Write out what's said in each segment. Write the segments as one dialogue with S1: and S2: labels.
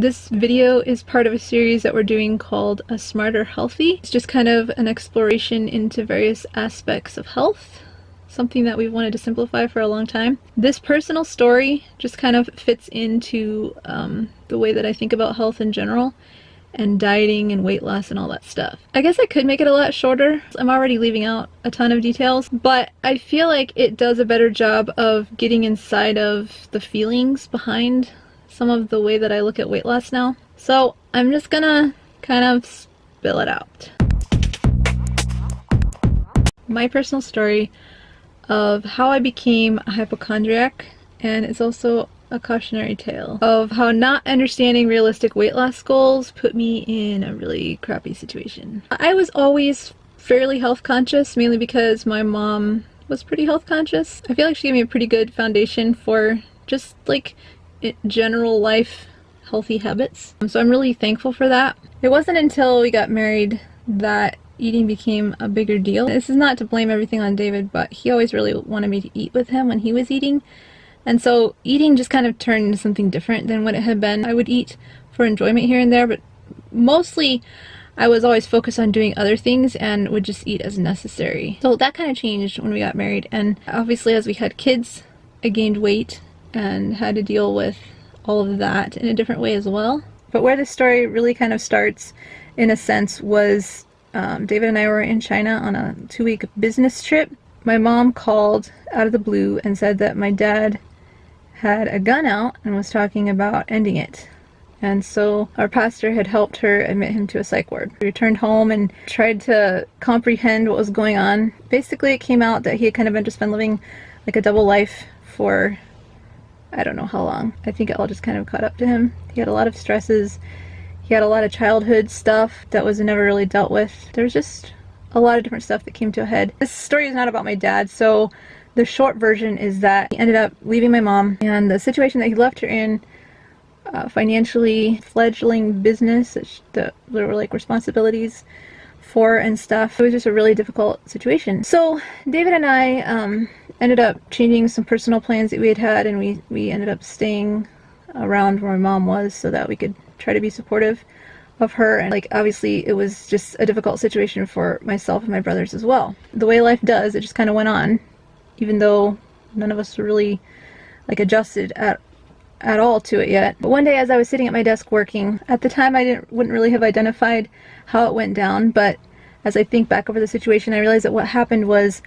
S1: This video is part of a series that we're doing called A Smarter Healthy. It's just kind of an exploration into various aspects of health, something that we've wanted to simplify for a long time. This personal story just kind of fits into the way that I think about health in general, and dieting and weight loss and all that stuff. I guess I could make it a lot shorter. I'm already leaving out a ton of details, but I feel like it does a better job of getting inside of the feelings behind some of the way that I look at weight loss now. So I'm just gonna kind of spill it out. My personal story of how I became a hypochondriac, and it's also a cautionary tale of how not understanding realistic weight loss goals put me in a really crappy situation. I was always fairly health conscious, mainly because my mom was pretty health conscious. I feel like she gave me a pretty good foundation for just like general life healthy habits. So I'm really thankful for that. It wasn't until we got married that eating became a bigger deal. This is not to blame everything on David, but he always really wanted me to eat with him when he was eating. And so eating just kind of turned into something different than what it had been. I would eat for enjoyment here and there, but mostly I was always focused on doing other things and would just eat as necessary. So that kind of changed when we got married. And obviously as we had kids, I gained weight and had to deal with all of that in a different way as well. But where this story really kind of starts, in a sense, was David and I were in China on a 2-week business trip. My mom called out of the blue and said that my dad had a gun out and was talking about ending it. And so our pastor had helped her admit him to a psych ward. We returned home and tried to comprehend what was going on. Basically, it came out that he had kind of just been living like a double life for I don't know how long. I think it all just kind of caught up to him. He had a lot of stresses. He had a lot of childhood stuff that was never really dealt with. There was just a lot of different stuff that came to a head. This story is not about my dad, so the short version is that he ended up leaving my mom, and the situation that he left her in, financially fledgling business that there were like responsibilities for and stuff. It was just a really difficult situation. So David and I ended up changing some personal plans that we had, and we ended up staying around where my mom was so that we could try to be supportive of her. And like obviously it was just a difficult situation for myself and my brothers as well. The way life does, it just kind of went on, even though none of us were really like adjusted at all to it yet. But one day as I was sitting at my desk working, at the time I wouldn't really have identified how it went down, but as I think back over the situation, I realized that what happened was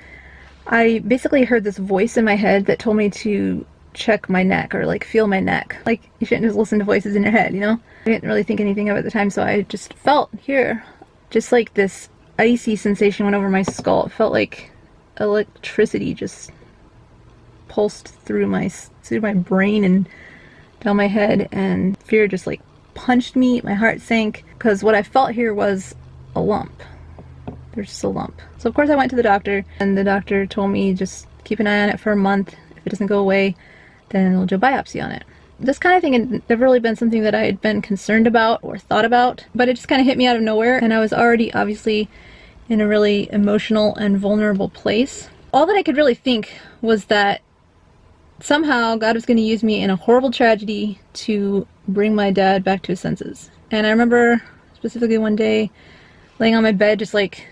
S1: I basically heard this voice in my head that told me to check my neck or like feel my neck. Like you shouldn't just listen to voices in your head, you know? I didn't really think anything of it at the time, so I just felt here, just like this icy sensation went over my skull. It felt like electricity just pulsed through my brain and down my head, and fear just like punched me. My heart sank because what I felt here was a lump. There's just a lump. So of course I went to the doctor, and the doctor told me just keep an eye on it for a month. If it doesn't go away, then we'll do a biopsy on it. This kind of thing had never really been something that I had been concerned about or thought about, but it just kind of hit me out of nowhere, and I was already obviously in a really emotional and vulnerable place. All that I could really think was that somehow God was going to use me in a horrible tragedy to bring my dad back to his senses. And I remember specifically one day laying on my bed just like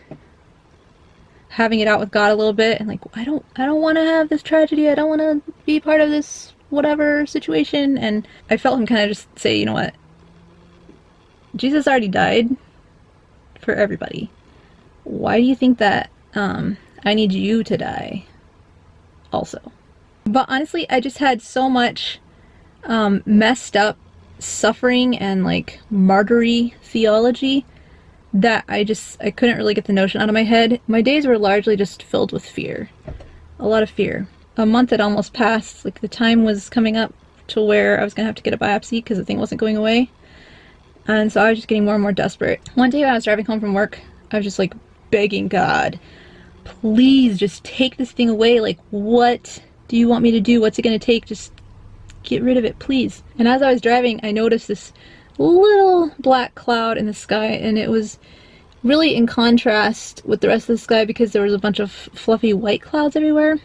S1: having it out with God a little bit, and like I don't want to have this tragedy. I don't want to be part of this whatever situation. And I felt him kind of just say, you know what? Jesus already died for everybody. Why do you think that I need you to die also? But honestly, I just had so much messed up suffering and like martyry theology that I couldn't really get the notion out of my head. My days were largely just filled with fear. A lot of fear. A month had almost passed. Like the time was coming up to where I was gonna have to get a biopsy because the thing wasn't going away. And so I was just getting more and more desperate. One day when I was driving home from work, I was just like begging God, please just take this thing away. Like, what do you want me to do? What's it gonna take? Just get rid of it, please. And as I was driving, I noticed this little black cloud in the sky, and it was really in contrast with the rest of the sky because there was a bunch of fluffy white clouds everywhere,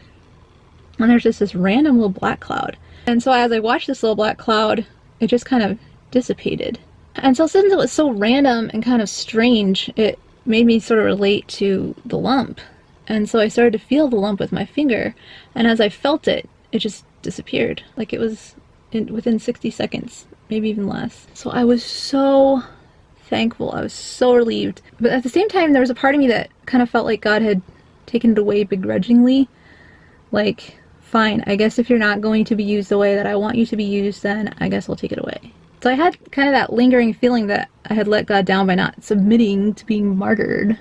S1: and there's just this random little black cloud. And so as I watched this little black cloud, it just kind of dissipated. And so since it was so random and kind of strange, it made me sort of relate to the lump. And so I started to feel the lump with my finger, and as I felt it, it just disappeared. Like it was within 60 seconds, maybe even less. So I was so thankful. I was so relieved. But at the same time, there was a part of me that kind of felt like God had taken it away begrudgingly. Like, fine, I guess if you're not going to be used the way that I want you to be used, then I guess I'll take it away. So I had kind of that lingering feeling that I had let God down by not submitting to being martyred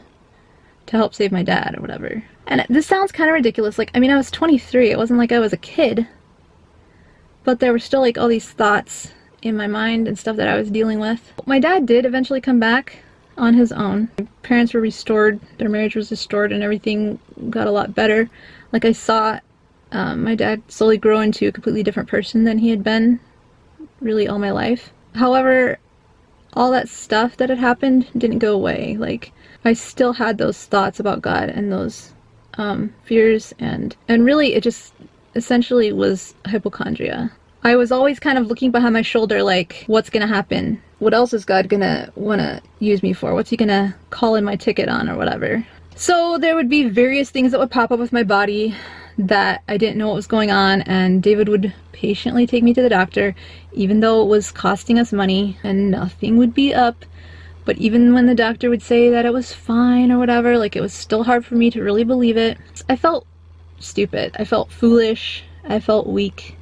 S1: to help save my dad or whatever. And this sounds kind of ridiculous. Like, I mean, I was 23. It wasn't like I was a kid. But there were still like all these thoughts in my mind and stuff that I was dealing with. My dad did eventually come back on his own. My parents were restored. Their marriage was restored and everything got a lot better. Like I saw my dad slowly grow into a completely different person than he had been really all my life. However, all that stuff that had happened didn't go away. Like, I still had those thoughts about God and those fears, and really it just essentially was hypochondria. I was always kind of looking behind my shoulder like, what's gonna happen? What else is God gonna wanna use me for? What's he gonna call in my ticket on or whatever? So there would be various things that would pop up with my body that I didn't know what was going on, and David would patiently take me to the doctor, even though it was costing us money and nothing would be up. But even when the doctor would say that it was fine or whatever, like, it was still hard for me to really believe it. I felt stupid. I felt foolish. I felt weak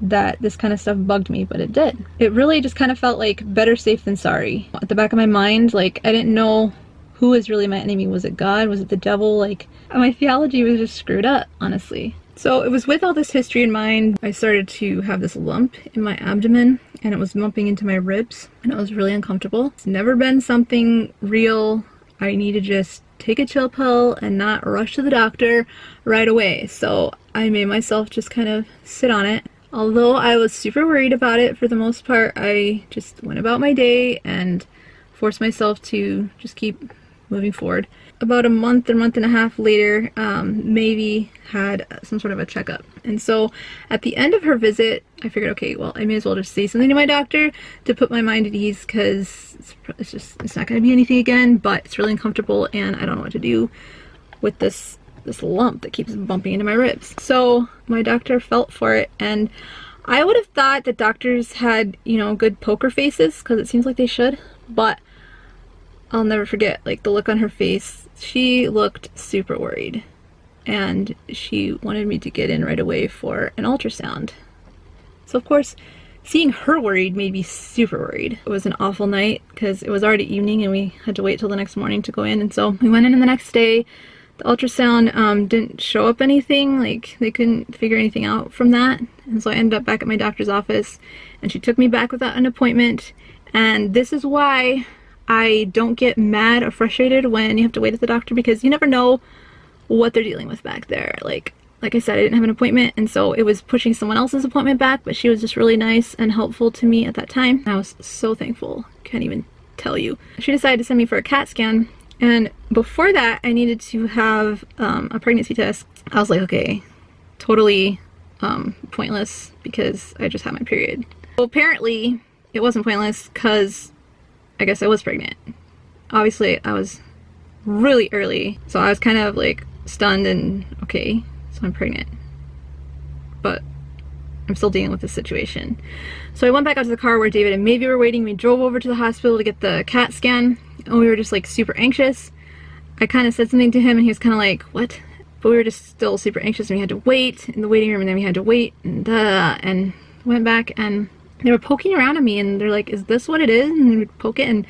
S1: that this kind of stuff bugged me, but it did. It really just kind of felt like better safe than sorry. At the back of my mind, like, I didn't know who was really my enemy. Was it God? Was it the devil? Like, my theology was just screwed up, honestly. So it was with all this history in mind, I started to have this lump in my abdomen, and it was lumping into my ribs, and it was really uncomfortable. It's never been something real. I need to just take a chill pill and not rush to the doctor right away. So I made myself just kind of sit on it. Although I was super worried about it, for the most part, I just went about my day and forced myself to just keep moving forward. About a month or month and a half later, Maybe had some sort of a checkup. And so at the end of her visit, I figured, okay, well, I may as well just say something to my doctor to put my mind at ease, because it's not going to be anything again, but it's really uncomfortable and I don't know what to do with this lump that keeps bumping into my ribs. So my doctor felt for it, and I would have thought that doctors had, you know, good poker faces, because it seems like they should, but I'll never forget, like, the look on her face. She looked super worried, and she wanted me to get in right away for an ultrasound. So of course, seeing her worried made me super worried. It was an awful night because it was already evening and we had to wait till the next morning to go in. And so we went in the next day. The ultrasound didn't show up anything, like they couldn't figure anything out from that. And so I ended up back at my doctor's office, and she took me back without an appointment. And this is why I don't get mad or frustrated when you have to wait at the doctor, because you never know what they're dealing with back there. Like I said, I didn't have an appointment, and so it was pushing someone else's appointment back, but she was just really nice and helpful to me at that time. I was so thankful. Can't even tell you. She decided to send me for a CAT scan, and before that I needed to have a pregnancy test. I was like, okay, totally pointless, because I just had my period. Well, apparently it wasn't pointless, because I guess I was pregnant. Obviously I was really early, so I was kind of like stunned and, okay, so I'm pregnant, but I'm still dealing with this situation. So I went back out to the car where David and Maybe were waiting. We drove over to the hospital to get the CAT scan, and we were just like super anxious. I kind of said something to him and he was kind of like, what? But we were just still super anxious, and we had to wait in the waiting room, and then we had to wait, and went back, and they were poking around at me, and they're like, is this what it is? And they would poke it, and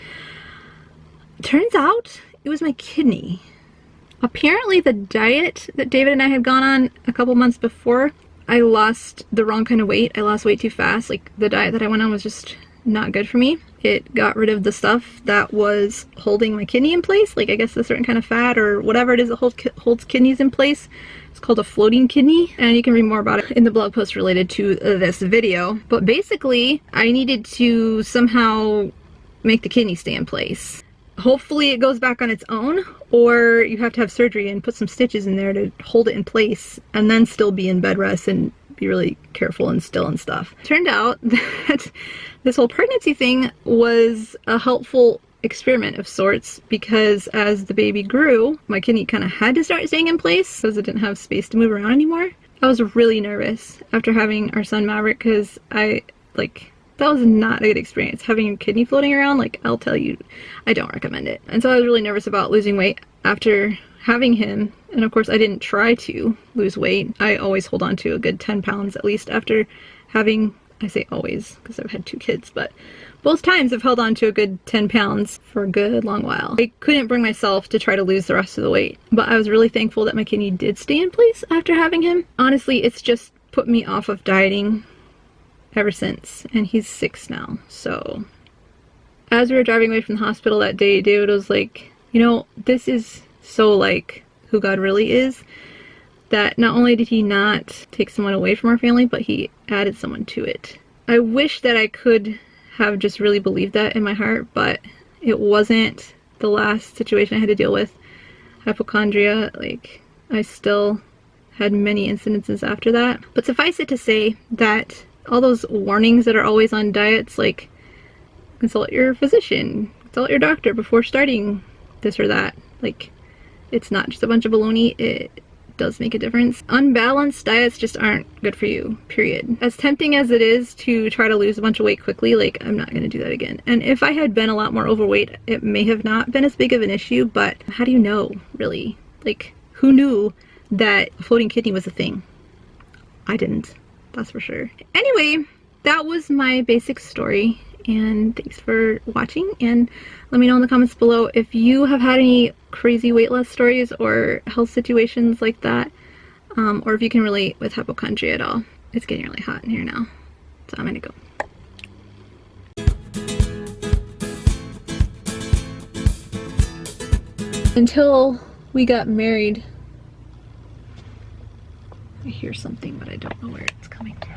S1: it turns out it was my kidney. Apparently the diet that David and I had gone on a couple months before, I lost the wrong kind of weight. I lost weight too fast. Like, the diet that I went on was just not good for me. It got rid of the stuff that was holding my kidney in place. Like, I guess a certain kind of fat or whatever it is that holds kidneys in place. It's called a floating kidney, and you can read more about it in the blog post related to this video. But basically, I needed to somehow make the kidney stay in place. Hopefully it goes back on its own, or you have to have surgery and put some stitches in there to hold it in place, and then still be in bed rest and be really careful and still and stuff. Turned out that this whole pregnancy thing was a helpful experiment of sorts, because as the baby grew, my kidney kind of had to start staying in place because it didn't have space to move around anymore. I was really nervous after having our son Maverick, because that was not a good experience. Having a kidney floating around, like, I'll tell you, I don't recommend it. And so I was really nervous about losing weight after having him. And of course I didn't try to lose weight. I always hold on to a good 10 pounds at least after having, I say always because I've had 2 kids, but both times I've held on to a good 10 pounds for a good long while. I couldn't bring myself to try to lose the rest of the weight, but I was really thankful that my kidney did stay in place after having him. Honestly, it's just put me off of dieting ever since, and he's 6 now. So as we were driving away from the hospital that day, David was like, you know, this is so like who God really is, that not only did he not take someone away from our family, but he added someone to it. I wish that I could have just really believed that in my heart, but it wasn't the last situation I had to deal with. Hypochondria, like, I still had many incidences after that. But suffice it to say that all those warnings that are always on diets, like consult your physician, consult your doctor before starting this or that, like, it's not just a bunch of baloney. It does make a difference. Unbalanced diets just aren't good for you, period. As tempting as it is to try to lose a bunch of weight quickly, like, I'm not gonna do that again. And if I had been a lot more overweight, it may have not been as big of an issue, but how do you know, really? Like, who knew that a floating kidney was a thing? I didn't, that's for sure. Anyway, that was my basic story, and thanks for watching, and let me know in the comments below if you have had any crazy weight loss stories or health situations like that, or if you can relate with hypochondria at all. It's getting really hot in here now, so I'm gonna go. Until we got married, I hear something, but I don't know where it's coming from.